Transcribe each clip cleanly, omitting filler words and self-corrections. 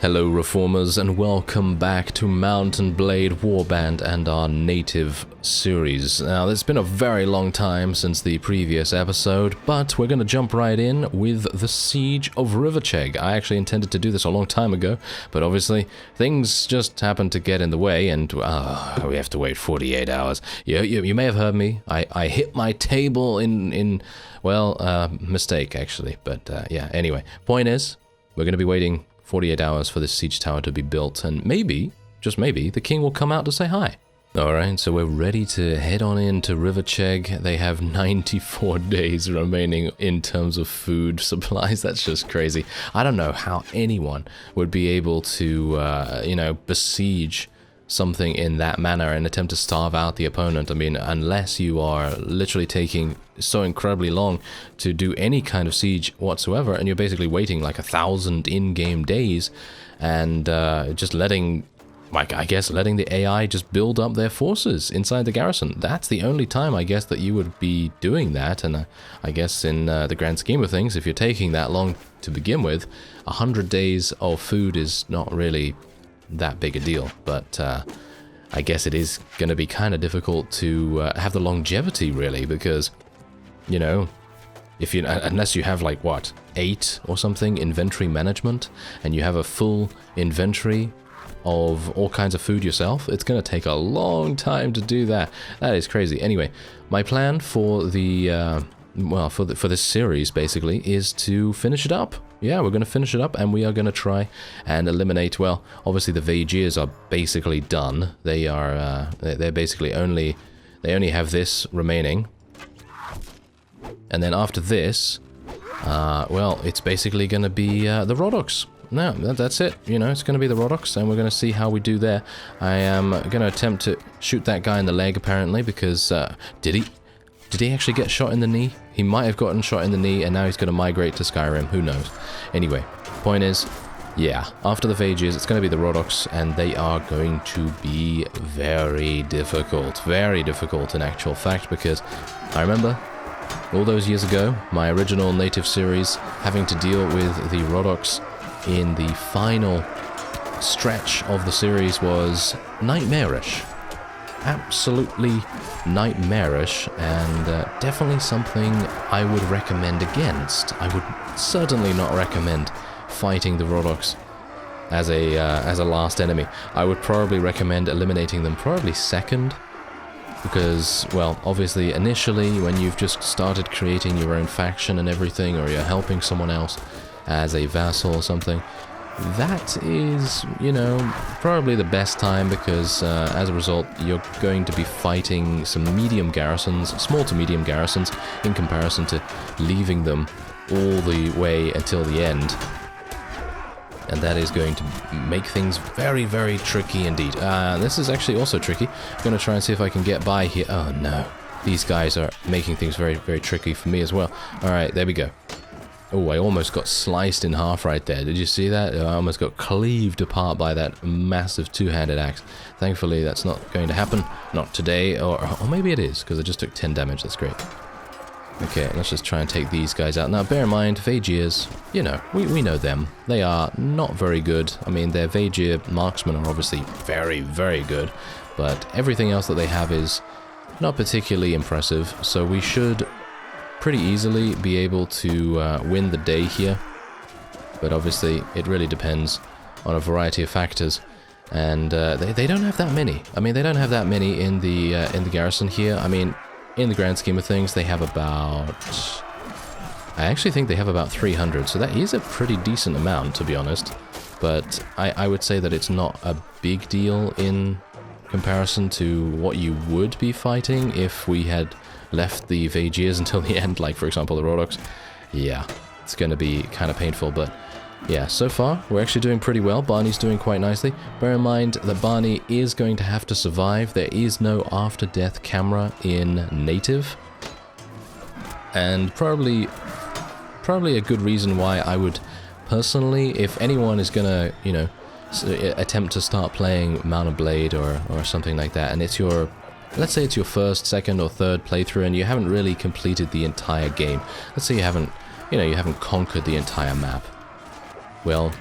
Hello Reformers and welcome back to Mountain Blade Warband and our native series. Now it's been a very long time since the previous episode, but we're going to jump right in with the Siege of Rivacheg. I actually intended to do this a long time ago, but obviously things just happened to get in the way and we have to wait 48 hours. You may have heard me. I hit my table in mistake actually, but yeah, anyway. Point is, we're going to be waiting 48 hours for this siege tower to be built, and maybe, just maybe, the king will come out to say hi. Alright, so we're ready to head on into Rivacheg. They have 94 days remaining in terms of food supplies. That's just crazy. I don't know how anyone would be able to, besiege something in that manner and attempt to starve out the opponent. I mean, unless you are literally taking so incredibly long to do any kind of siege whatsoever, and you're basically waiting like 1,000 in-game days and just letting the AI just build up their forces inside the garrison. That's the only time, I guess, that you would be doing that, and I guess in the grand scheme of things, if you're taking that long to begin with, 100 days of food is not really that big a deal, but I guess it is going to be kind of difficult to have the longevity, really, because, you know, if you unless you have like what, 8 or something inventory management, and you have a full inventory of all kinds of food yourself, it's going to take a long time to do that. That is crazy. Anyway, my plan for the for this series basically is to finish it up. Yeah, we're going to finish it up, and we are going to try and eliminate, well, obviously the Vaegirs are basically done. They are, they're basically they only have this remaining. And then after this, well, it's basically going to be the Rhodoks. No, that's it. You know, it's going to be the Rhodoks, and we're going to see how we do there. I am going to attempt to shoot that guy in the leg, apparently, because, did he actually get shot in the knee? He might have gotten shot in the knee, and now he's going to migrate to Skyrim. Who knows? Anyway, point is, yeah, after the Vaegirs, it's going to be the Rhodoks, and they are going to be very difficult in actual fact, because I remember all those years ago, my original native series, having to deal with the Rhodoks in the final stretch of the series was nightmarish. Absolutely nightmarish, and definitely something I would recommend against. I would certainly not recommend fighting the Rhodoks as a last enemy. I would probably recommend eliminating them probably second, because, well, obviously initially when you've just started creating your own faction and everything, or you're helping someone else as a vassal or something, that is, you know, probably the best time, because as a result you're going to be fighting some medium garrisons, small to medium garrisons, in comparison to leaving them all the way until the end. And that is going to make things very, very tricky indeed. This is actually also tricky. I'm going to try and see if I can get by here. Oh no, these guys are making things very, very tricky for me as well. Alright, there we go. Oh, I almost got sliced in half right there. Did you see that? I almost got cleaved apart by that massive two-handed axe. Thankfully, that's not going to happen. Not today, or maybe it is, because I just took 10 damage. That's great. Okay, let's just try and take these guys out. Now, bear in mind, Vaegirs, you know, we know them. They are not very good. I mean, their Vaegir marksmen are obviously very, very good, but everything else that they have is not particularly impressive, so we should pretty easily be able to win the day here, but obviously it really depends on a variety of factors, and they don't have that many. I mean, they don't have that many in the garrison here. I mean, in the grand scheme of things, they have about, I actually think they have about 300, so that is a pretty decent amount, to be honest, but I would say that it's not a big deal in comparison to what you would be fighting if we had left the Vaegirs until the end, like for example the Rhodoks. Yeah, it's going to be kind of painful, but yeah, so far we're actually doing pretty well. Barney's doing quite nicely. Bear in mind that Barney is going to have to survive. There is no after death camera in native, and probably a good reason why I would personally, if anyone is going to, you know, attempt to start playing Mountain Blade or something like that, and it's your, let's say it's your first, second, or third playthrough, and you haven't really completed the entire game. Let's say you haven't conquered the entire map. Well,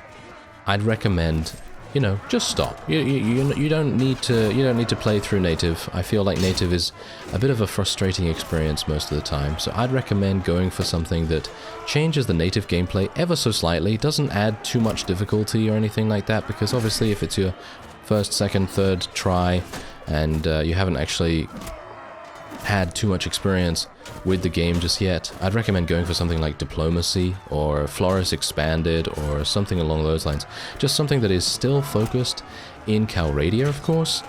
I'd recommend, you know, just stop. You don't need to play through native. I feel like native is a bit of a frustrating experience most of the time. So I'd recommend going for something that changes the native gameplay ever so slightly, doesn't add too much difficulty or anything like that, because obviously if it's your first, second, third try and you haven't actually had too much experience with the game just yet, I'd recommend going for something like Diplomacy or Flores Expanded or something along those lines. Just something that is still focused in Calradia, of course,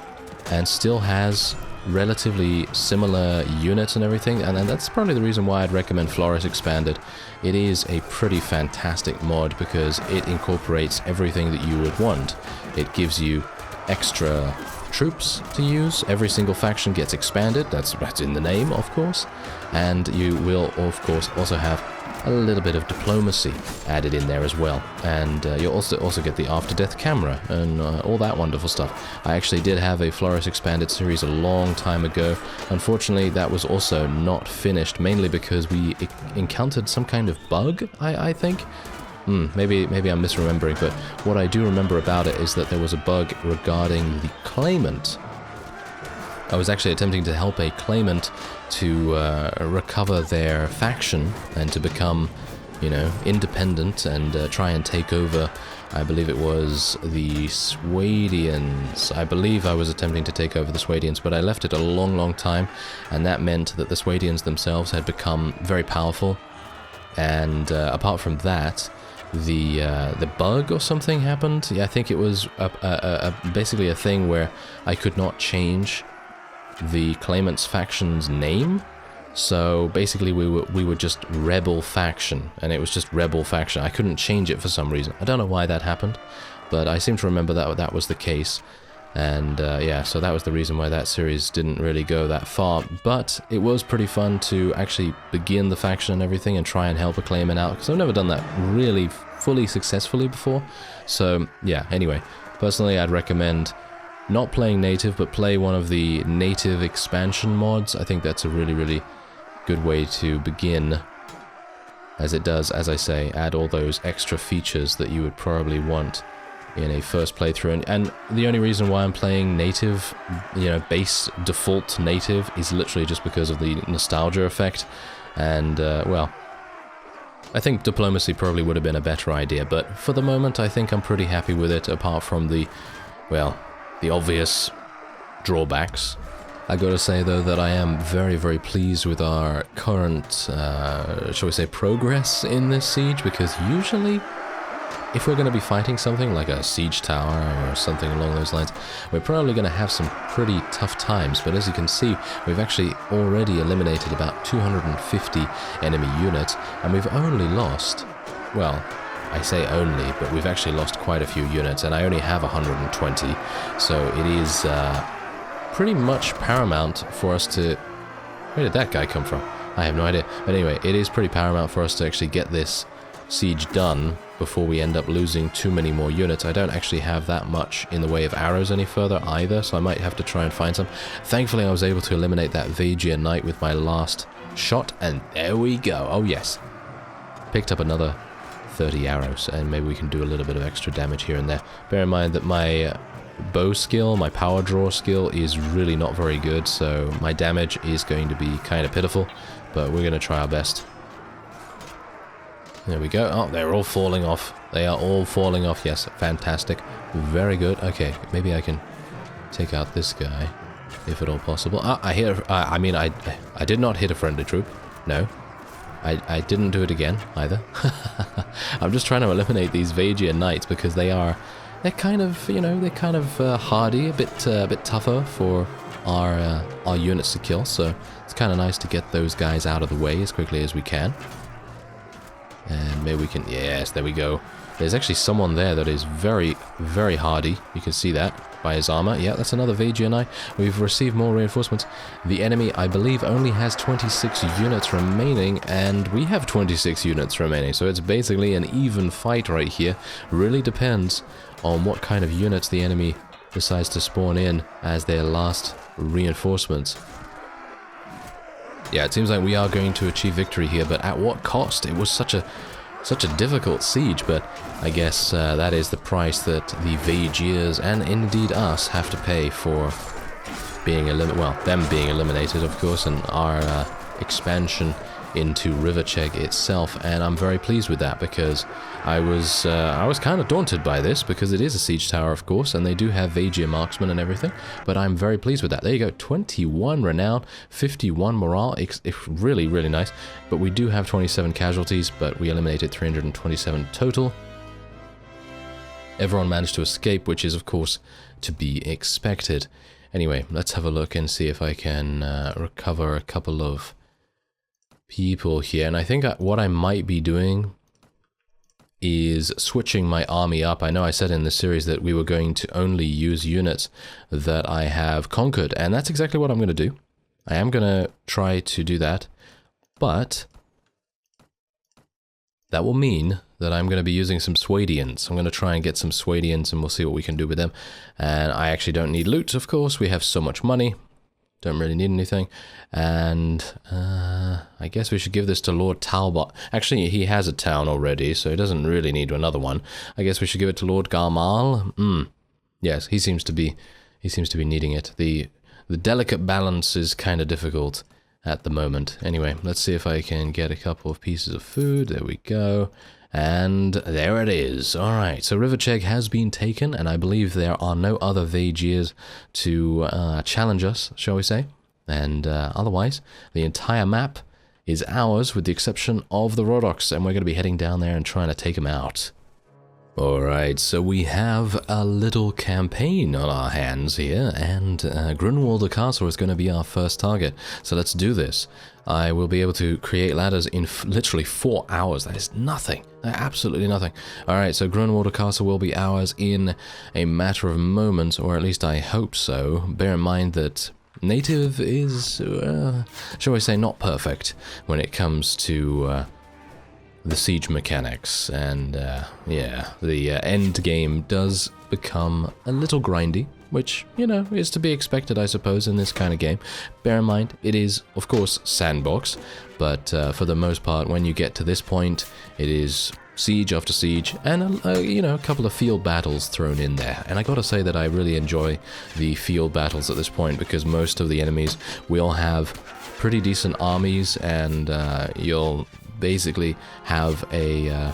and still has relatively similar units and everything, and that's probably the reason why I'd recommend Flores Expanded. It is a pretty fantastic mod because it incorporates everything that you would want. It gives you extra troops to use. Every single faction gets expanded. That's in the name, of course. And you will, of course, also have a little bit of diplomacy added in there as well. And you'll also get the after death camera and all that wonderful stuff. I actually did have a Flores Expanded series a long time ago. Unfortunately, that was also not finished, mainly because we encountered some kind of bug, I think. Maybe I'm misremembering, but what I do remember about it is that there was a bug regarding the claimant. I was actually attempting to help a claimant to recover their faction and to become, you know, independent and try and take over. I believe it was the Swadians. I believe I was attempting to take over the Swadians, but I left it a long time, and that meant that the Swadians themselves had become very powerful. And apart from that, the bug or something happened. Yeah, I think it was basically a thing where I could not change the claimant's faction's name. So basically we were just Rebel Faction, and it was just Rebel Faction. I couldn't change it for some reason. I don't know why that happened, but I seem to remember that was the case. And yeah, so that was the reason why that series didn't really go that far. But it was pretty fun to actually begin the faction and everything and try and help a claimant out, because I've never done that really fully successfully before. So yeah, anyway, personally I'd recommend not playing native, but play one of the native expansion mods. I think that's a really good way to begin, as it does, as I say, add all those extra features that you would probably want in a first playthrough. And the only reason why I'm playing native, you know, base default native, is literally just because of the nostalgia effect. And well, I think diplomacy probably would have been a better idea, but for the moment I think I'm pretty happy with it, apart from the, well, the obvious drawbacks. I gotta say though that I am very pleased with our current, shall we say, progress in this siege, because usually if we're going to be fighting something like a siege tower or something along those lines, we're probably going to have some pretty tough times. But as you can see, we've actually already eliminated about 250 enemy units, and we've only lost, well, I say only, but we've actually lost quite a few units, and I only have 120. So it is pretty much paramount for us to... Where did that guy come from? I have no idea. But anyway, it is pretty paramount for us to actually get this siege done before we end up losing too many more units. I don't actually have that much in the way of arrows any further either, so I might have to try and find some. Thankfully I was able to eliminate that Vaegir knight with my last shot, and there we go. Oh yes, picked up another 30 arrows, and maybe we can do a little bit of extra damage here and there. Bear in mind that my bow skill, my power draw skill, is really not very good, so my damage is going to be kind of pitiful, but we're going to try our best. There we go. Oh, they're all falling off. They are all falling off. Yes, fantastic. Very good. Okay, maybe I can take out this guy, if at all possible. Ah, I hit. I mean, I did not hit a friendly troop. No, I didn't do it again either. I'm just trying to eliminate these Vaegir knights because they're kind of, you know, they're kind of hardy, a bit tougher for our units to kill. So it's kind of nice to get those guys out of the way as quickly as we can. And maybe we can... Yes, there we go. There's actually someone there that is very hardy. You can see that by his armor. Yeah, that's another Vaegir knight. We've received more reinforcements. The enemy, I believe, only has 26 units remaining, and we have 26 units remaining. So it's basically an even fight right here. Really depends on what kind of units the enemy decides to spawn in as their last reinforcements. Yeah, it seems like we are going to achieve victory here, but at what cost? It was such a such a difficult siege, but I guess that is the price that the Vaegirs and indeed us have to pay for being them being eliminated, of course, and our expansion into Rivacheg itself. And I'm very pleased with that, because I was kind of daunted by this, because it is a siege tower, of course, and they do have Vaegir marksmen and everything, but I'm very pleased with that. There you go, 21 renown, 51 morale. It's really, really nice. But we do have 27 casualties, but we eliminated 327 total. Everyone managed to escape, which is, of course, to be expected. Anyway, let's have a look and see if I can recover a couple of people here. And I think what I might be doing is switching my army up. I know I said in this series that we were going to only use units that I have conquered, and that's exactly what I'm going to do. I am going to try to do that, but that will mean that I'm going to be using some Swadians. I'm going to try and get some Swadians, and we'll see what we can do with them. And I actually don't need loot, of course. We have so much money. Don't really need anything. And I guess we should give this to Lord Talbot. Actually, he has a town already, so he doesn't really need another one. I guess we should give it to Lord Garmal. Yes, he seems to be needing it. The delicate balance is kind of difficult at the moment. Anyway, let's see if I can get a couple of pieces of food. There we go. And there it is. Alright, so Rivacheg has been taken, and I believe there are no other Vaegirs to challenge us, shall we say. And otherwise, the entire map is ours, with the exception of the Rhodoks, and we're going to be heading down there and trying to take them out. Alright, so we have a little campaign on our hands here, and Grunwalder Castle is going to be our first target. So let's do this. I will be able to create ladders in literally 4 hours. That is nothing. Absolutely nothing. Alright, so Grunwalder Castle will be ours in a matter of moments, or at least I hope so. Bear in mind that native is, shall we say, not perfect when it comes to the siege mechanics, and yeah, the end game does become a little grindy, which, you know, is to be expected, I suppose, in this kind of game. Bear in mind, it is, of course, sandbox, but for the most part, when you get to this point, it is siege after siege, and, you know, a couple of field battles thrown in there. And I gotta say that I really enjoy the field battles at this point, because most of the enemies will have pretty decent armies, and you'll basically have a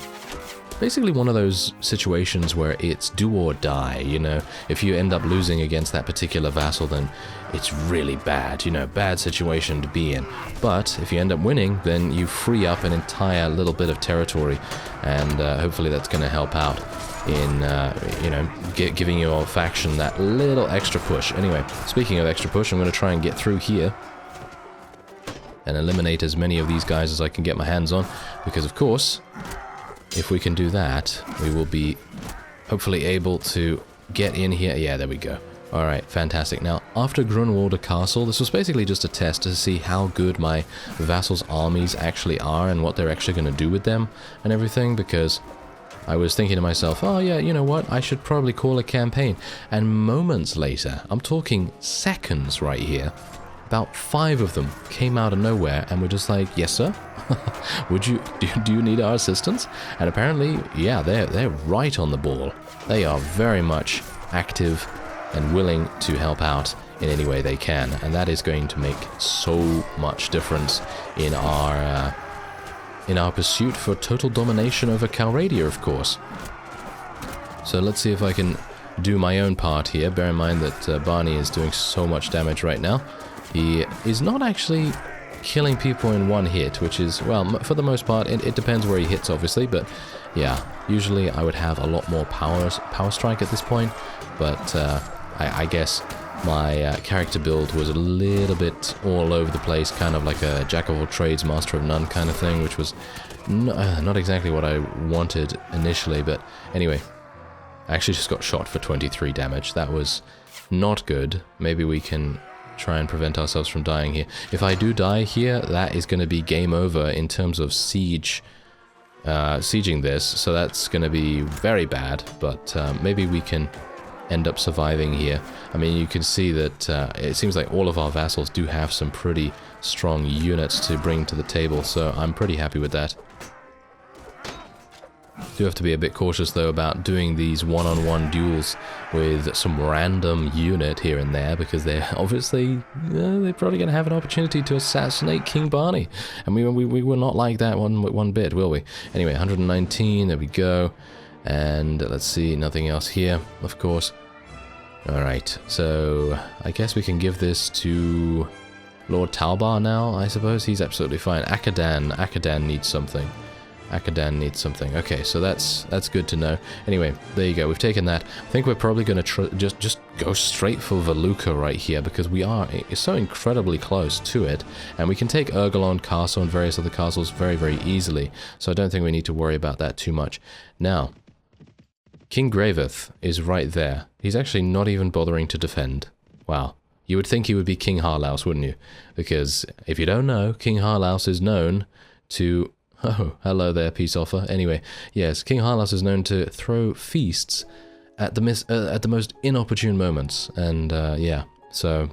basically one of those situations where it's do or die, you know. If you end up losing against that particular vassal, then it's really bad, you know, bad situation to be in. But if you end up winning, then you free up an entire little bit of territory, and hopefully that's going to help out in, you know, giving your faction that little extra push. Anyway, speaking of extra push, I'm going to try and get through here and eliminate as many of these guys as I can get my hands on, because of course, if we can do that, we will be hopefully able to get in here. Yeah, there we go. Alright, fantastic. Now, after Grunwalder Castle, this was basically just a test to see how good my vassals' armies actually are and what they're actually going to do with them and everything, because I was thinking to myself, oh yeah, you know what, I should probably call a campaign. And moments later, I'm talking seconds right here, about 5 of them came out of nowhere and were just like, yes sir, do you need our assistance? And apparently, yeah, they're right on the ball. They are very much active and willing to help out in any way they can, and that is going to make so much difference in our pursuit for total domination over Calradia, of course. So let's see if I can do my own part here. Bear in mind that Barney is doing so much damage right now. He is not actually killing people in one hit, which is, well, for the most part, it depends where he hits, obviously, but yeah, usually I would have a lot more power strike at this point, but I guess my character build was a little bit all over the place, kind of like a jack of all trades, master of none kind of thing, which was not exactly what I wanted initially, but anyway, I actually just got shot for 23 damage. That was not good. Maybe we can try and prevent ourselves from dying here. If I do die here, that is going to be game over in terms of sieging this, so that's going to be very bad, but maybe we can end up surviving here. I mean, you can see that it seems like all of our vassals do have some pretty strong units to bring to the table, so I'm pretty happy with that. Do have to be a bit cautious though about doing these one-on-one duels with some random unit here and there, because they're obviously they're probably going to have an opportunity to assassinate King Barney, and we will not like that one bit, will we? Anyway, 119, there we go, and let's see, nothing else here, of course. All right, so I guess we can give this to Lord Talbar now. I suppose he's absolutely fine. Akadan needs something. Akadan needs something. Okay, so that's good to know. Anyway, there you go. We've taken that. I think we're probably going to just go straight for Veluca right here, because we are so incredibly close to it, and we can take Urgalon Castle and various other castles very, very easily. So I don't think we need to worry about that too much. Now, King Graveth is right there. He's actually not even bothering to defend. Wow. You would think he would be King Harlaus, wouldn't you? Because if you don't know, King Harlaus is known to... Oh, hello there, peace offer. Anyway, yes, King Harlaus is known to throw feasts at the most inopportune moments, and yeah, so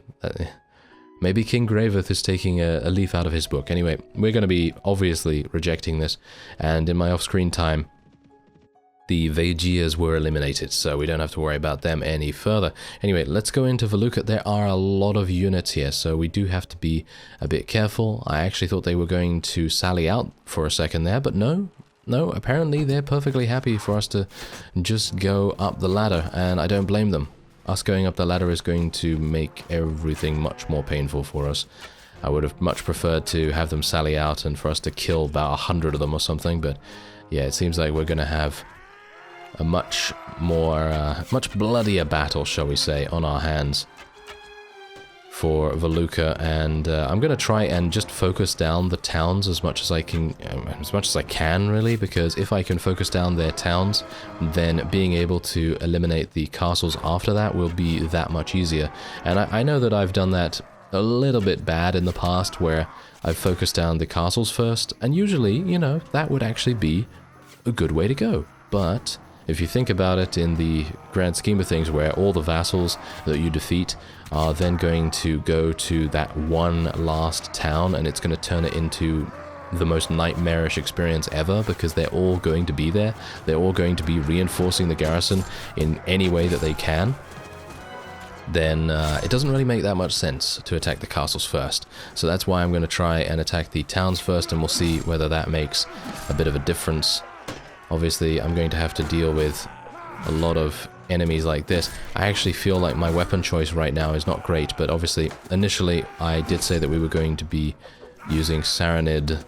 maybe King Graveth is taking a leaf out of his book. Anyway, we're going to be obviously rejecting this, and in my off-screen time, the Vaegirs were eliminated, so we don't have to worry about them any further. Anyway, let's go into Veluca. There are a lot of units here, so we do have to be a bit careful. I actually thought they were going to sally out for a second there, but no, apparently they're perfectly happy for us to just go up the ladder, and I don't blame them. Us going up the ladder is going to make everything much more painful for us. I would have much preferred to have them sally out and for us to kill about 100 of them or something, but yeah, it seems like we're going to have a much bloodier battle, shall we say, on our hands for Veluca, and I'm going to try and just focus down the towns as much as I can, really, because if I can focus down their towns, then being able to eliminate the castles after that will be that much easier. And I know that I've done that a little bit bad in the past, where I've focused down the castles first, and usually, you know, that would actually be a good way to go. But if you think about it in the grand scheme of things, where all the vassals that you defeat are then going to go to that one last town, and it's going to turn it into the most nightmarish experience ever, because they're all going to be there. They're all going to be reinforcing the garrison in any way that they can. Then it doesn't really make that much sense to attack the castles first. So that's why I'm going to try and attack the towns first, and we'll see whether that makes a bit of a difference. Obviously, I'm going to have to deal with a lot of enemies like this. I actually feel like my weapon choice right now is not great, but obviously, initially, I did say that we were going to be using Saranid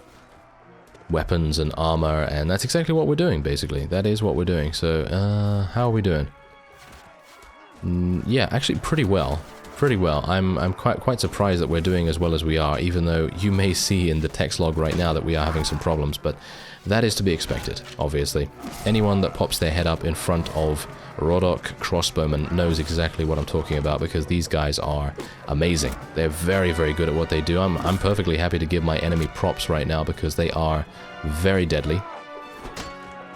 weapons and armor, and that's exactly what we're doing, basically. That is what we're doing. So, how are we doing? Yeah, actually pretty well. Pretty well. I'm quite surprised that we're doing as well as we are, even though you may see in the text log right now that we are having some problems, but that is to be expected, obviously. Anyone that pops their head up in front of Rhodok crossbowmen knows exactly what I'm talking about, because these guys are amazing. They're very, very good at what they do. I'm perfectly happy to give my enemy props right now, because they are very deadly,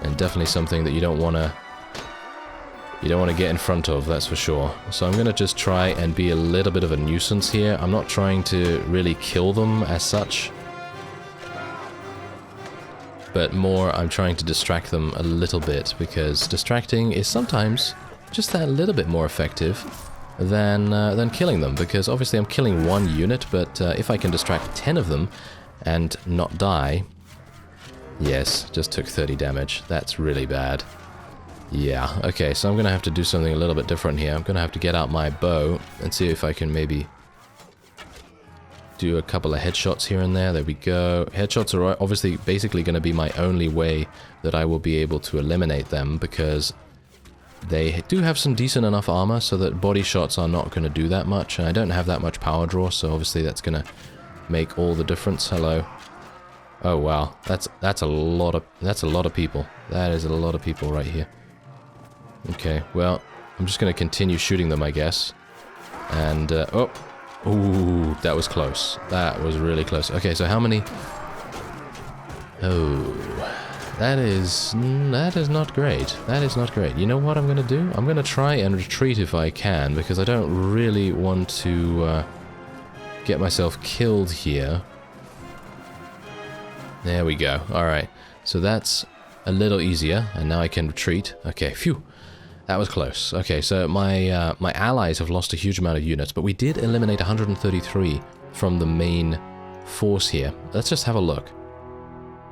and definitely something that you don't want to get in front of, that's for sure. So I'm going to just try and be a little bit of a nuisance here. I'm not trying to really kill them as such, but more I'm trying to distract them a little bit, because distracting is sometimes just that little bit more effective than killing them, because obviously I'm killing one unit, but if I can distract 10 of them and not die... Yes, just took 30 damage. That's really bad. Yeah, okay, so I'm going to have to do something a little bit different here. I'm going to have to get out my bow and see if I can maybe do a couple of headshots here and there. There we go. Headshots are obviously basically going to be my only way that I will be able to eliminate them, because they do have some decent enough armor so that body shots are not going to do that much, and I don't have that much power draw, so obviously that's going to make all the difference. Hello. Oh wow, that's a lot of people. That is a lot of people right here. Okay, well, I'm just going to continue shooting them, I guess. And, oh. Ooh, that was close. That was really close. Okay, so how many... Oh, that is not great. That is not great. You know what I'm going to do? I'm going to try and retreat if I can, because I don't really want to get myself killed here. There we go. Alright, so that's a little easier, and now I can retreat. Okay, phew. That was close. Okay, so my my allies have lost a huge amount of units, but we did eliminate 133 from the main force here. Let's just have a look.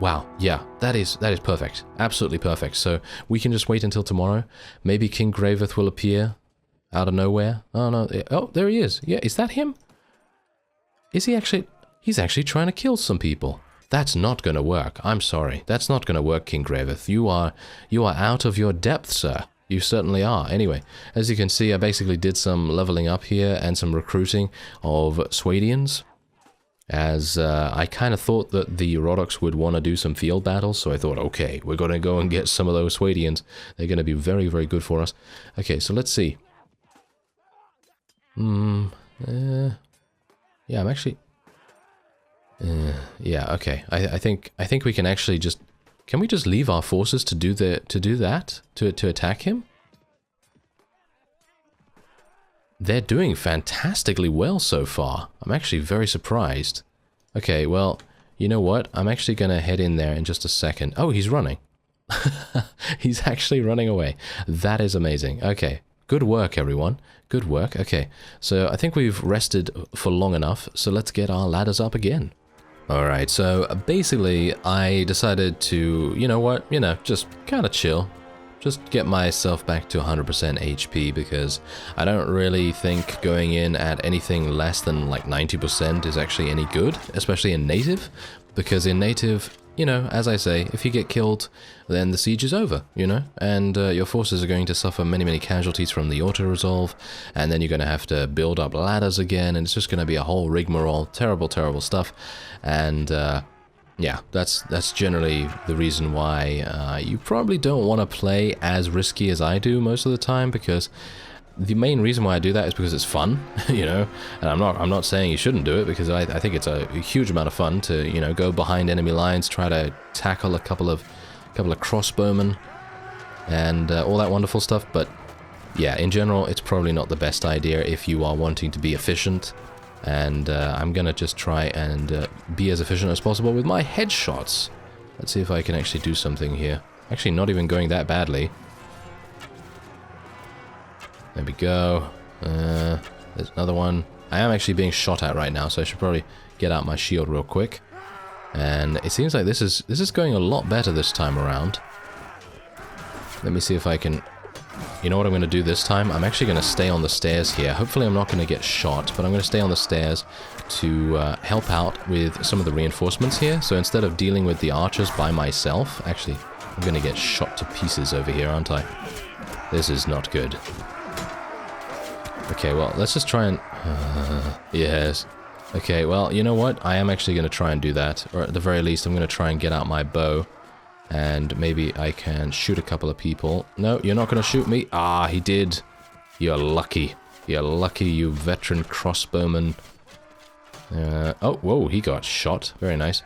Wow, yeah, that is perfect. Absolutely perfect. So we can just wait until tomorrow. Maybe King Graveth will appear out of nowhere. Oh, no. Oh, there he is. Yeah, is that him? Is he actually... He's actually trying to kill some people. That's not going to work. I'm sorry. That's not going to work, King Graveth. You are out of your depth, sir. You certainly are. Anyway, as you can see, I basically did some leveling up here and some recruiting of Swadians, as I kind of thought that the Rhodoks would want to do some field battles, so I thought, okay, we're going to go and get some of those Swadians. They're going to be very, very good for us. Okay, so let's see. Yeah, I'm actually... yeah, okay. I think we can actually just... Can we just leave our forces to do that? To attack him? They're doing fantastically well so far. I'm actually very surprised. Okay, well, you know what? I'm actually going to head in there in just a second. Oh, he's running. He's actually running away. That is amazing. Okay, good work, everyone. Good work. Okay, so I think we've rested for long enough, so let's get our ladders up again. Alright, so basically I decided to, you know what, just kind of chill. Just get myself back to 100% HP, because I don't really think going in at anything less than like 90% is actually any good, especially in native, because in native, as I say, if you get killed, then the siege is over, and your forces are going to suffer many, many casualties from the auto-resolve, and then you're going to have to build up ladders again, and it's just going to be a whole rigmarole, terrible, terrible stuff, and yeah, that's generally the reason why you probably don't want to play as risky as I do most of the time, because the main reason why I do that is because it's fun, and I'm not saying you shouldn't do it, because I think it's a huge amount of fun to, go behind enemy lines, try to tackle a couple of crossbowmen, and all that wonderful stuff. But yeah, in general, it's probably not the best idea if you are wanting to be efficient. And I'm gonna just try and be as efficient as possible with my headshots. Let's see if I can actually do something here. Actually, not even going that badly. There we go. There's another one. I am actually being shot at right now, so I should probably get out my shield real quick. And it seems like this is going a lot better this time around. Let me see if I can... You know what I'm going to do this time? I'm actually going to stay on the stairs here. Hopefully I'm not going to get shot, but I'm going to stay on the stairs to help out with some of the reinforcements here. So instead of dealing with the archers by myself... Actually, I'm going to get shot to pieces over here, aren't I? This is not good. Okay, well, let's just try and... yes. Okay, well, you know what? I am actually going to try and do that. Or at the very least, I'm going to try and get out my bow. And maybe I can shoot a couple of people. No, you're not going to shoot me. Ah, he did. You're lucky. You're lucky, you veteran crossbowman. Oh, whoa, he got shot. Very nice.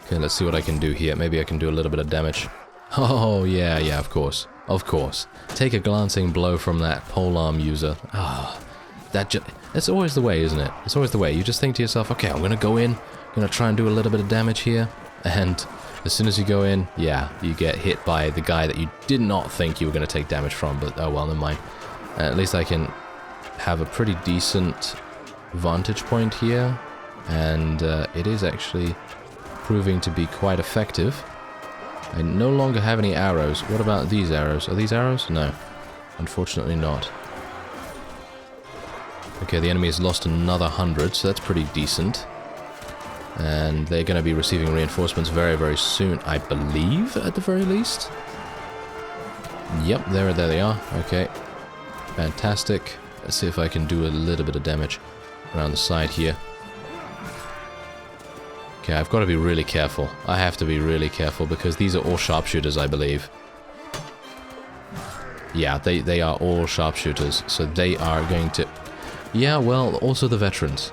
Okay, let's see what I can do here. Maybe I can do a little bit of damage. Oh, yeah, of course. Of course. Take a glancing blow from that polearm user. Ah, that's always the way, isn't it? It's always the way. You just think to yourself, okay, I'm going to go in. I'm going to try and do a little bit of damage here. And as soon as you go in, yeah, you get hit by the guy that you did not think you were going to take damage from, but oh well, never mind. At least I can have a pretty decent vantage point here, and it is actually proving to be quite effective. I no longer have any arrows. What about these arrows? Are these arrows? No, unfortunately not. Okay, the enemy has lost another 100, so that's pretty decent. And they're going to be receiving reinforcements very, very soon, I believe, at the very least. Yep, there they are. Okay, fantastic. Let's see if I can do a little bit of damage around the side here. Okay, I've got to be really careful. I have to be really careful, because these are all sharpshooters, I believe. Yeah, they are all sharpshooters, so they are going to... Yeah, well, also the veterans.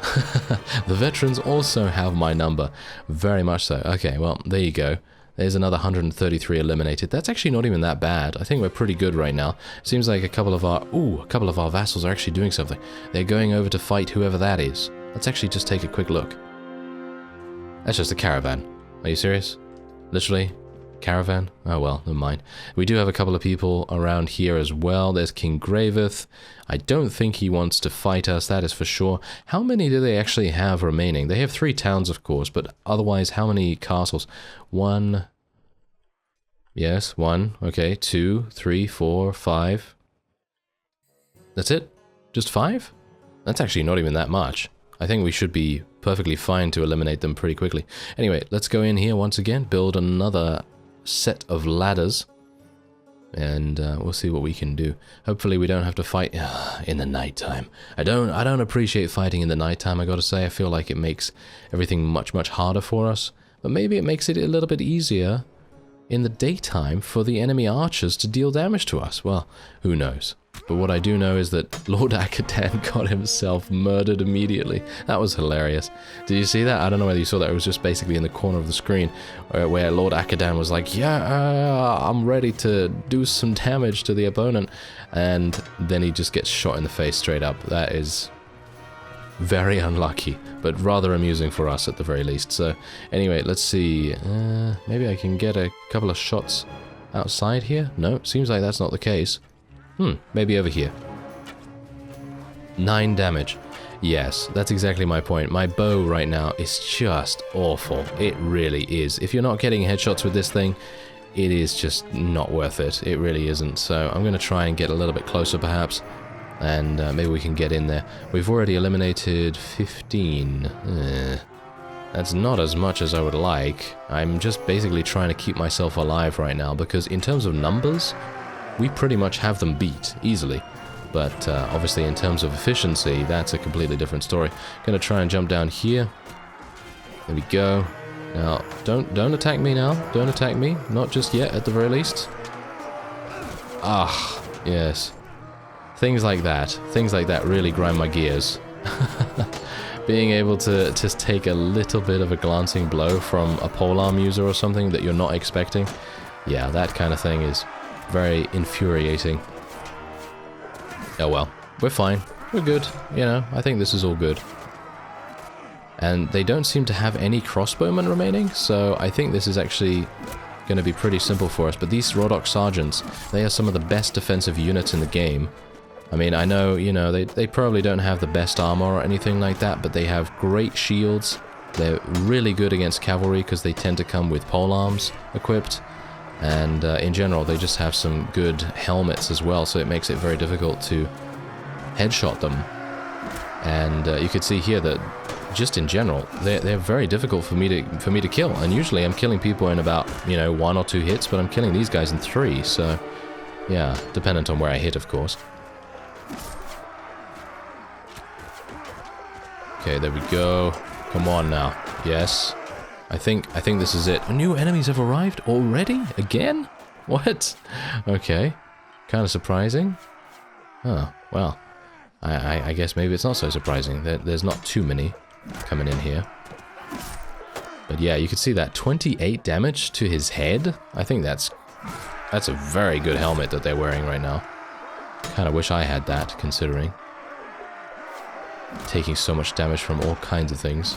The veterans also have my number. Very much so. Okay, well, there you go. There's another 133 eliminated. That's actually not even that bad. I think we're pretty good right now. Seems like a couple of our vassals are actually doing something. They're going over to fight whoever that is. Let's actually just take a quick look. That's just a caravan. Are you serious? Literally. Caravan? Oh well, never mind. We do have a couple of people around here as well. There's King Graveth. I don't think he wants to fight us, that is for sure. How many do they actually have remaining? They have 3 towns, of course, but otherwise, how many castles? 1... Yes, 1. Okay, 2, 3, 4, 5. That's it? Just 5? That's actually not even that much. I think we should be perfectly fine to eliminate them pretty quickly. Anyway, let's go in here once again, build another set of ladders, and we'll see what we can do. Hopefully we don't have to fight in the nighttime. I don't appreciate fighting in the nighttime, I gotta say. I feel like it makes everything much harder for us, but maybe it makes it a little bit easier in the daytime for the enemy archers to deal damage to us. Well, who knows. But what I do know is that Lord Akadan got himself murdered immediately. That was hilarious. Did you see that? I don't know whether you saw that. It was just basically in the corner of the screen where Lord Akadan was like, yeah, I'm ready to do some damage to the opponent. And then he just gets shot in the face straight up. That is very unlucky, but rather amusing for us at the very least. So anyway, let's see. Maybe I can get a couple of shots outside here? No, seems like that's not the case. Maybe over here. 9 damage. Yes, that's exactly my point. My bow right now is just awful. It really is. If you're not getting headshots with this thing, it is just not worth it. It really isn't. So I'm going to try and get a little bit closer perhaps, and maybe we can get in there. We've already eliminated 15. That's not as much as I would like. I'm just basically trying to keep myself alive right now, because in terms of numbers, we pretty much have them beat easily, but obviously in terms of efficiency, that's a completely different story. Gonna try and jump down here. There we go. Now, don't attack me now. Don't attack me. Not just yet, at the very least. Ah, yes. Things like that really grind my gears. Being able to just take a little bit of a glancing blow from a polearm user or something that you're not expecting, yeah, that kind of thing is very infuriating. Oh well, we're fine. We're good. You know, I think this is all good. And they don't seem to have any crossbowmen remaining, so I think this is actually going to be pretty simple for us. But these Rhodoks sergeants, they are some of the best defensive units in the game. I mean, I know, you know, they probably don't have the best armor or anything like that, but they have great shields. They're really good against cavalry because they tend to come with polearms equipped. And in general, they just have some good helmets as well, so it makes it very difficult to headshot them. And you could see here that, just in general, they're very difficult for me to kill. And usually, I'm killing people in about 1 or 2 hits, but I'm killing these guys in 3. So, yeah, dependent on where I hit, of course. Okay, there we go. Come on now. Yes. I think this is it. New enemies have arrived already? Again? What? Okay. Kind of surprising. Oh, well. I guess maybe it's not so surprising. There's not too many coming in here. But yeah, you can see that 28 damage to his head. I think that's a very good helmet that they're wearing right now. Kind of wish I had that, considering. Taking so much damage from all kinds of things.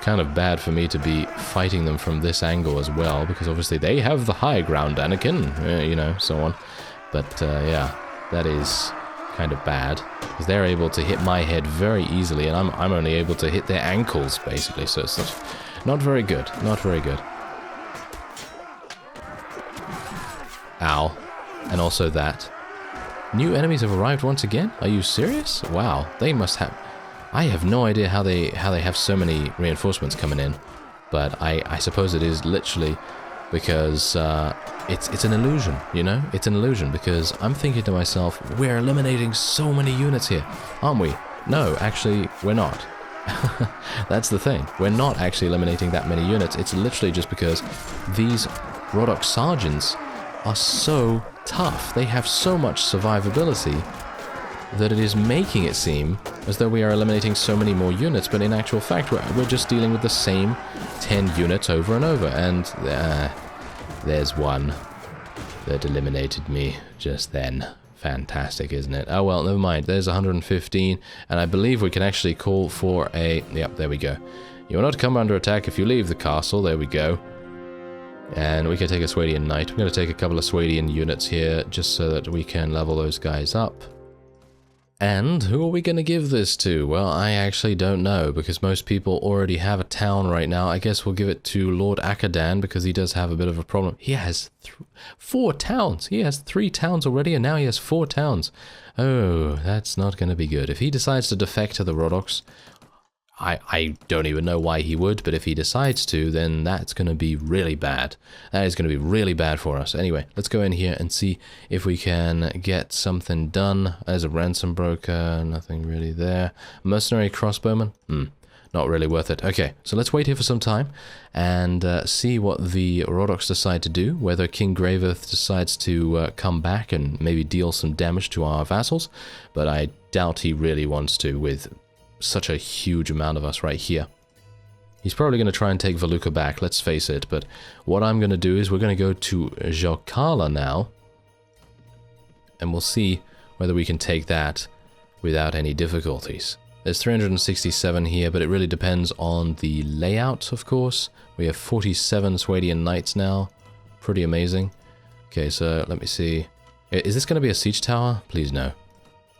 Kind of bad for me to be fighting them from this angle as well, because obviously they have the high ground, Anakin, so on. But yeah, that is kind of bad, because they're able to hit my head very easily, and I'm only able to hit their ankles, basically, so it's not very good, not very good. Ow. And also that. New enemies have arrived once again? Are you serious? Wow, they must have... I have no idea how they have so many reinforcements coming in, but I suppose it is literally because it's an illusion, It's an illusion, because I'm thinking to myself, we're eliminating so many units here, aren't we? No, actually, we're not. That's the thing. We're not actually eliminating that many units. It's literally just because these Rhodoks sergeants are so tough. They have so much survivability that it is making it seem as though we are eliminating so many more units, but in actual fact we're just dealing with the same 10 units over and over, and there's one that eliminated me just then. fantastic, isn't it? Oh well, never mind. There's 115, and I believe we can actually call for a... Yep, there we go. You will not come under attack if you leave the castle. There we go. And we can take a Swadian Knight. I'm going to take a couple of Swadian units here, just so that we can level those guys up. And who are we going to give this to? Well, I actually don't know, because most people already have a town right now. I guess we'll give it to Lord Akadan, because he does have a bit of a problem. He has 4 towns. He has 3 towns already, and now he has 4 towns. Oh, that's not going to be good. If he decides to defect to the Rhodoks, I don't even know why he would, but if he decides to, then that's going to be really bad. That is going to be really bad for us. Anyway, let's go in here and see if we can get something done. There's a ransom broker, nothing really there. Mercenary crossbowman? Not really worth it. Okay, so let's wait here for some time and see what the Rhodoks decide to do, whether King Graveth decides to come back and maybe deal some damage to our vassals, but I doubt he really wants to with such a huge amount of us right here. He's probably going to try and take Veluca back, let's face it, but what I'm going to do is we're going to go to Jokala now, and we'll see whether we can take that without any difficulties. There's 367 here, but it really depends on the layout, of course. We have 47 Swadian Knights now. Pretty amazing. Okay, so let me see. Is this going to be a siege tower? Please no.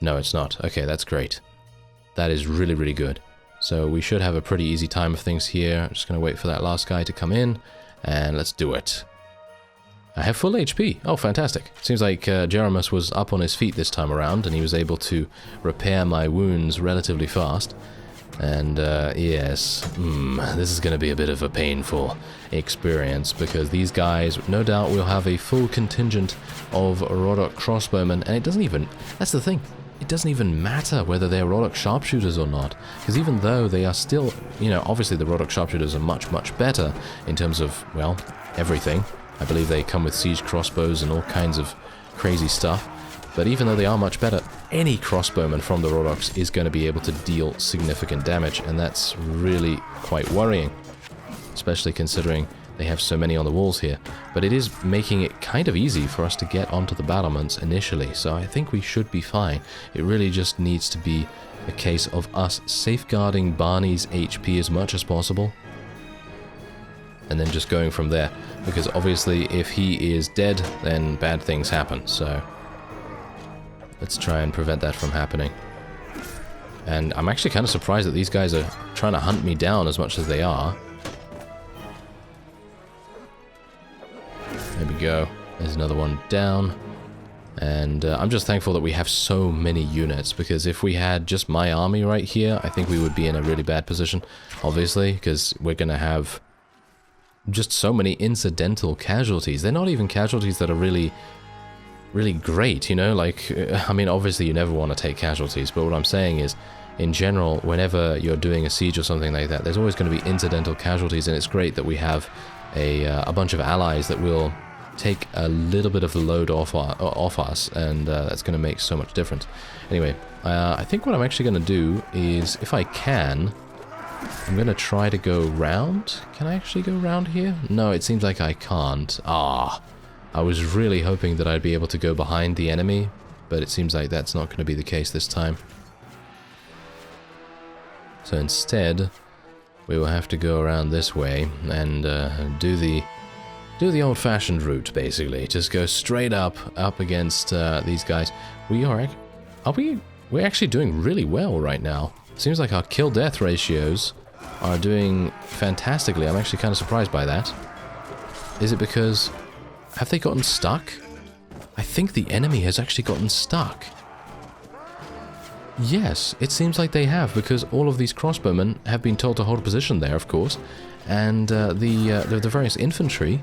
No, it's not. Okay, that's great. That is really, really good. So we should have a pretty easy time of things here. I'm just going to wait for that last guy to come in, and let's do it. I have full HP. Oh, fantastic. Seems like Jeremus was up on his feet this time around, and he was able to repair my wounds relatively fast. And yes, this is going to be a bit of a painful experience, because these guys, no doubt, will have a full contingent of Rhodok crossbowmen, and it doesn't even... That's the thing. It doesn't even matter whether they're Rhodok sharpshooters or not, because even though they are still, you know, obviously the Rhodok sharpshooters are much, much better in terms of, well, everything. I believe they come with siege crossbows and all kinds of crazy stuff, but even though they are much better, any crossbowman from the Rhodoks is going to be able to deal significant damage, and that's really quite worrying, especially considering they have so many on the walls here. But it is making it kind of easy for us to get onto the battlements initially, so I think we should be fine. It really just needs to be a case of us safeguarding Barney's HP as much as possible, and then just going from there, because obviously if he is dead, then bad things happen, so let's try and prevent that from happening. And I'm actually kind of surprised that these guys are trying to hunt me down as much as they are. There we go. There's another one down. And I'm just thankful that we have so many units, because if we had just my army right here, I think we would be in a really bad position, obviously, because we're going to have just so many incidental casualties. They're not even casualties that are really great, you know, like, I mean, obviously you never want to take casualties, but what I'm saying is, in general, whenever you're doing a siege or something like that, there's always going to be incidental casualties, and it's great that we have a bunch of allies that will take a little bit of the load off us, and that's going to make so much difference. Anyway, I think what I'm actually going to do is, if I can, I'm going to try to go round. Can I actually go round here? No, it seems like I can't. I was really hoping that I'd be able to go behind the enemy, but it seems like that's not going to be the case this time. So instead, we will have to go around this way and do the old-fashioned route, basically. Just go straight up against these guys. We're actually doing really well right now. Seems like our kill-death ratios are doing fantastically. I'm actually kind of surprised by that. Is it because... have they gotten stuck? I think the enemy has actually gotten stuck. Yes, it seems like they have, because all of these crossbowmen have been told to hold a position there, of course, and the various infantry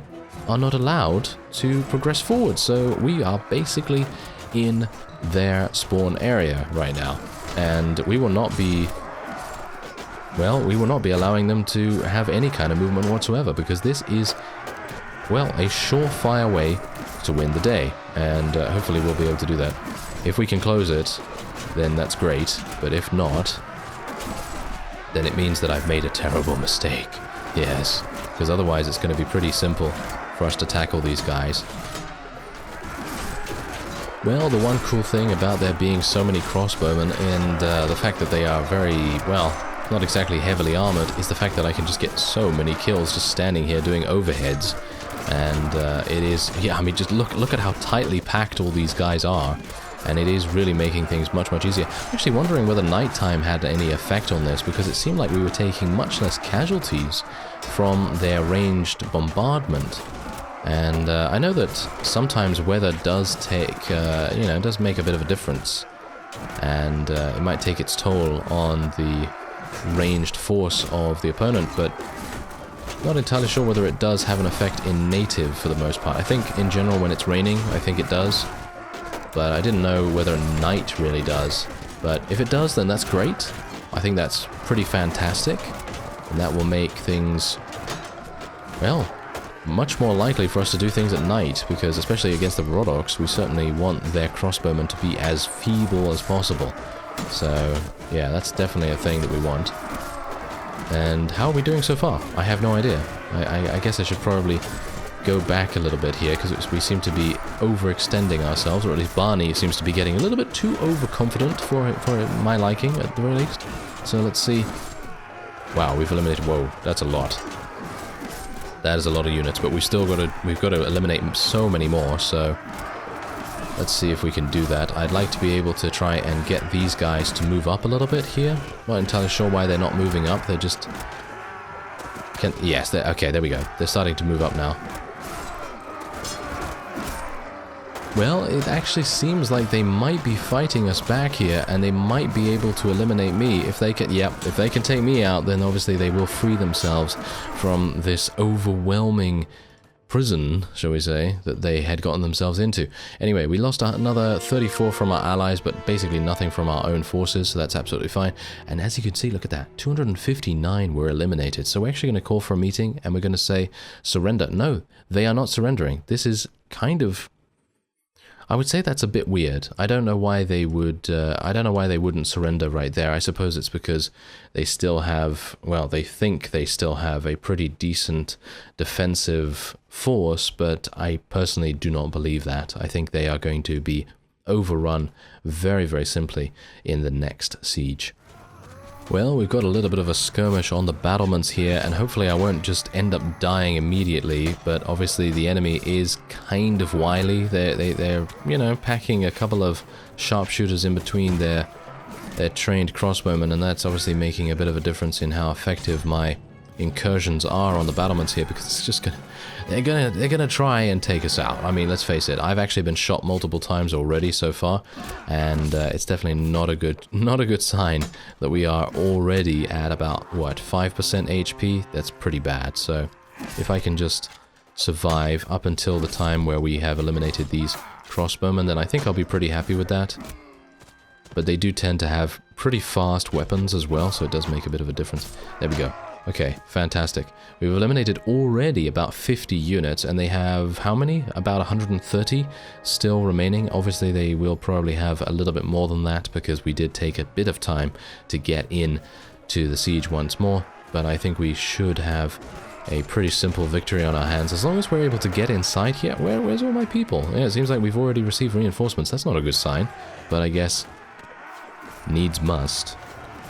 are not allowed to progress forward, so we are basically in their spawn area right now, and we will not be... well, we will not be allowing them to have any kind of movement whatsoever, because this is, well, a surefire way to win the day, and hopefully we'll be able to do that. If we can close it, then that's great, but if not, then it means that I've made a terrible mistake. Yes, because otherwise it's going to be pretty simple for us to tackle these guys. Well, the one cool thing about there being so many crossbowmen and the fact that they are very, well, not exactly heavily armored, is the fact that I can just get so many kills just standing here doing overheads. And it is, yeah, I mean, just look at how tightly packed all these guys are. And it is really making things much, much easier. I'm actually wondering whether nighttime had any effect on this, because it seemed like we were taking much less casualties from their ranged bombardment. And I know that sometimes weather does take, you know, does make a bit of a difference. And it might take its toll on the ranged force of the opponent, but not entirely sure whether it does have an effect in native for the most part. I think in general when it's raining, I think it does. But I didn't know whether night really does. But if it does, then that's great. I think that's pretty fantastic. And that will make things, well, much more likely for us to do things at night, because especially against the Rhodoks, we certainly want their crossbowmen to be as feeble as possible. So, yeah, that's definitely a thing that we want. And how are we doing so far? I have no idea. I guess I should probably go back a little bit here, because we seem to be overextending ourselves, or at least Barney seems to be getting a little bit too overconfident for my liking, at the very least. So let's see. Wow, we've eliminated, whoa, that's a lot. That is a lot of units, but we've got to eliminate so many more, so let's see if we can do that. I'd like to be able to try and get these guys to move up a little bit here. Not entirely sure why they're not moving up, they're just... Yes, okay, there we go. They're starting to move up now. Well, it actually seems like they might be fighting us back here, and they might be able to eliminate me. If they can, yep, if they can take me out, then obviously they will free themselves from this overwhelming prison, shall we say, that they had gotten themselves into. Anyway, we lost another 34 from our allies, but basically nothing from our own forces, so that's absolutely fine. And as you can see, look at that, 259 were eliminated. So we're actually going to call for a meeting, and we're going to say, surrender. No, they are not surrendering. This is kind of... I would say that's a bit weird. I don't know why they would, I don't know why they wouldn't surrender right there. I suppose it's because they still have, well, they think they still have a pretty decent defensive force, but I personally do not believe that. I think they are going to be overrun very, very simply in the next siege. Well, we've got a little bit of a skirmish on the battlements here, and hopefully I won't just end up dying immediately, but obviously the enemy is kind of wily. They're you know, packing a couple of sharpshooters in between their trained crossbowmen, and that's obviously making a bit of a difference in how effective my incursions are on the battlements here, because it's just they're gonna try and take us out. I mean, let's face it, I've actually been shot multiple times already so far, and it's definitely not a good sign that we are already at about, what, 5% HP? That's pretty bad. So if I can just survive up until the time where we have eliminated these crossbowmen, then I think I'll be pretty happy with that. But they do tend to have pretty fast weapons as well, so it does make a bit of a difference. There we go. Okay, fantastic. We've eliminated already about 50 units, and they have how many? About 130 still remaining. Obviously, they will probably have a little bit more than that, because we did take a bit of time to get in to the siege once more, but I think we should have a pretty simple victory on our hands, as long as we're able to get inside here. Where's all my people? Yeah, it seems like we've already received reinforcements. That's not a good sign, but I guess needs must.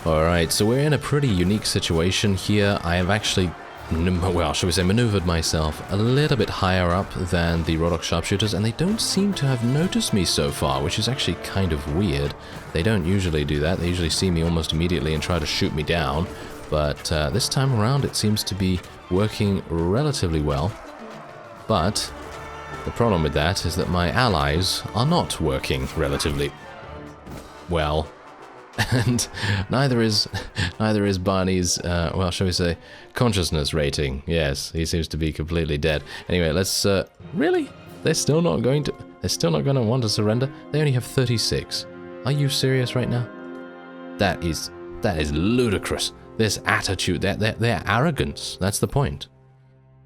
Alright, so we're in a pretty unique situation here. I have actually, well, shall we say, maneuvered myself a little bit higher up than the Rhodoks sharpshooters, and they don't seem to have noticed me so far, which is actually kind of weird. They don't usually do that. They usually see me almost immediately and try to shoot me down, but this time around it seems to be working relatively well. But the problem with that is that my allies are not working relatively well. And neither is Barney's, well, shall we say, consciousness rating. Yes, he seems to be completely dead. Anyway, let's, really? They're still not going to want to surrender? They only have 36. Are you serious right now? That is ludicrous. This attitude, their arrogance, that's the point.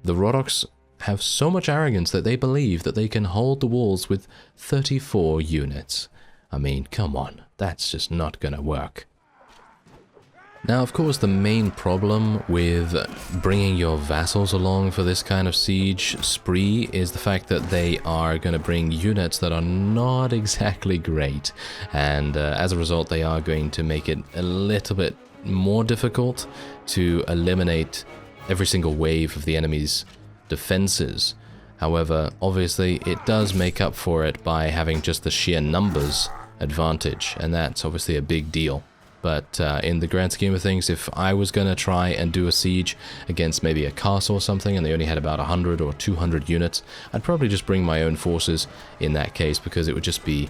The Rhodoks have so much arrogance that they believe that they can hold the walls with 34 units. I mean, come on, that's just not gonna work. Now, of course, the main problem with bringing your vassals along for this kind of siege spree is the fact that they are going to bring units that are not exactly great, and as a result they are going to make it a little bit more difficult to eliminate every single wave of the enemy's defenses. However, obviously it does make up for it by having just the sheer numbers advantage, and that's obviously a big deal. But in the grand scheme of things, if I was going to try and do a siege against maybe a castle or something and they only had about 100 or 200 units, I'd probably just bring my own forces in that case, because it would just be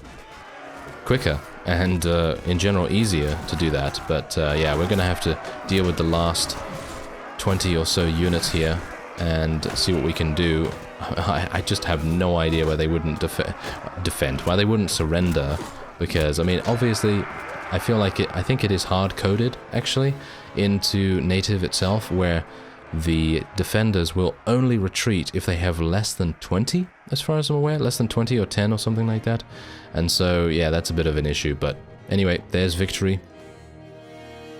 quicker and in general easier to do that. But yeah, we're going to have to deal with the last 20 or so units here and see what we can do. I just have no idea why they wouldn't defend, why they wouldn't surrender, because I mean, obviously I think it is hard-coded, actually, into native itself, where the defenders will only retreat if they have less than 20, as far as I'm aware, less than 20 or 10 or something like that. And so, yeah, that's a bit of an issue, but anyway, there's victory.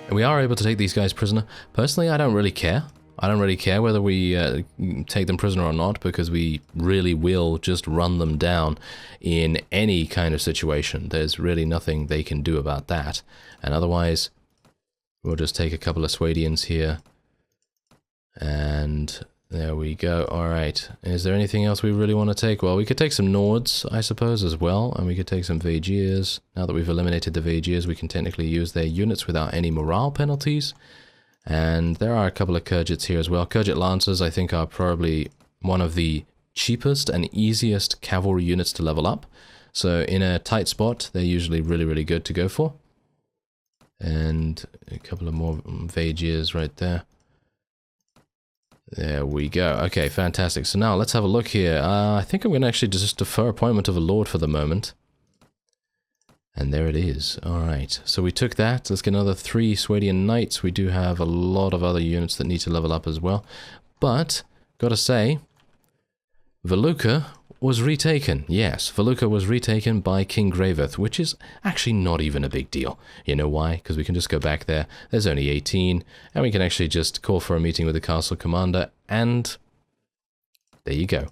And we are able to take these guys prisoner. Personally, I don't really care. I don't really care whether we take them prisoner or not, because we really will just run them down in any kind of situation. There's really nothing they can do about that. And otherwise, we'll just take a couple of Swadians here. And there we go. Alright, is there anything else we really want to take? Well, we could take some Nords, I suppose, as well. And we could take some Vaegirs. Now that we've eliminated the Vaegirs, we can technically use their units without any morale penalties. And there are a couple of Kurgits here as well. Kurgit Lancers, I think, are probably one of the cheapest and easiest cavalry units to level up. So in a tight spot, they're usually really, really good to go for. And a couple of more Vaegirs right there. There we go. Okay, fantastic. So now let's have a look here. I think I'm going to actually just defer appointment of a lord for the moment. And there it is. Alright, so we took that. Let's get another 3 Swadian Knights. We do have a lot of other units that need to level up as well. But, gotta say, Veluca was retaken. Yes, Veluca was retaken by King Graveth, which is actually not even a big deal. You know why? Because we can just go back there. There's only 18, and we can actually just call for a meeting with the castle commander, and there you go.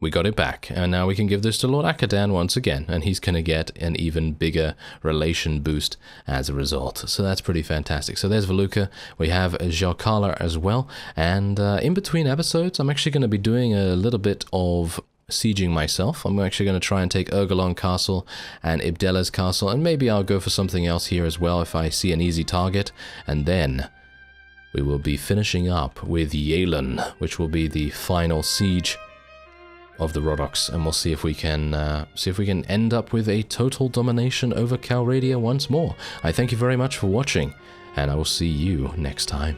We got it back, and now we can give this to Lord Akadan once again, and he's going to get an even bigger relation boost as a result. So that's pretty fantastic. So there's Veluca. We have Jalkala as well, and in between episodes, I'm actually going to be doing a little bit of sieging myself. I'm actually going to try and take Urgalon Castle and Ibdela's Castle, and maybe I'll go for something else here as well if I see an easy target, and then we will be finishing up with Yalen, which will be the final siege of the Rhodoks, and we'll see if we can end up with a total domination over Calradia once more. I thank you very much for watching, and I will see you next time.